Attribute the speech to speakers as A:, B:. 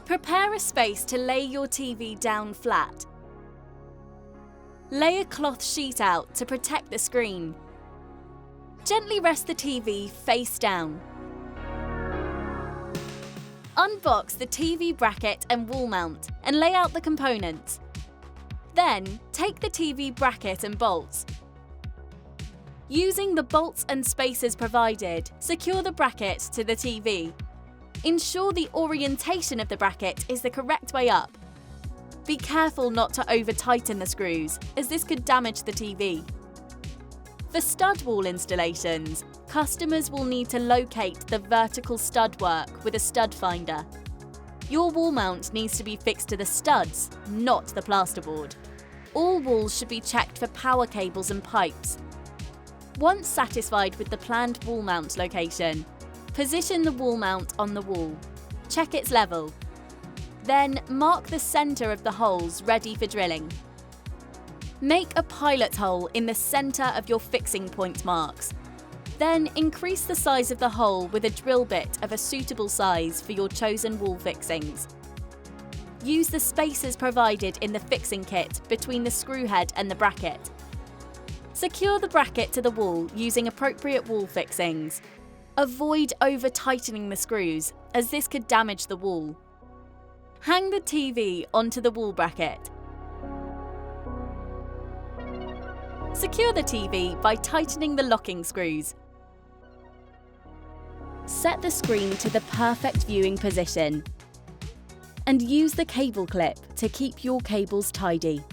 A: Prepare a space to lay your TV down flat. Lay a cloth sheet out to protect the screen. Gently rest the TV face down. Unbox the TV bracket and wall mount and lay out the components. Then, take the TV bracket and bolts. Using the bolts and spacers provided, secure the bracket to the TV. Ensure the orientation of the bracket is the correct way up. Be careful not to over-tighten the screws, as this could damage the TV. For stud wall installations, customers will need to locate the vertical stud work with a stud finder. Your wall mount needs to be fixed to the studs, not the plasterboard. All walls should be checked for power cables and pipes. Once satisfied with the planned wall mount location, position the wall mount on the wall. Check its level. Then mark the centre of the holes ready for drilling. Make a pilot hole in the centre of your fixing point marks. Then increase the size of the hole with a drill bit of a suitable size for your chosen wall fixings. Use the spacers provided in the fixing kit between the screw head and the bracket. Secure the bracket to the wall using appropriate wall fixings. Avoid over-tightening the screws, as this could damage the wall. Hang the TV onto the wall bracket. Secure the TV by tightening the locking screws. Set the screen to the perfect viewing position and use the cable clip to keep your cables tidy.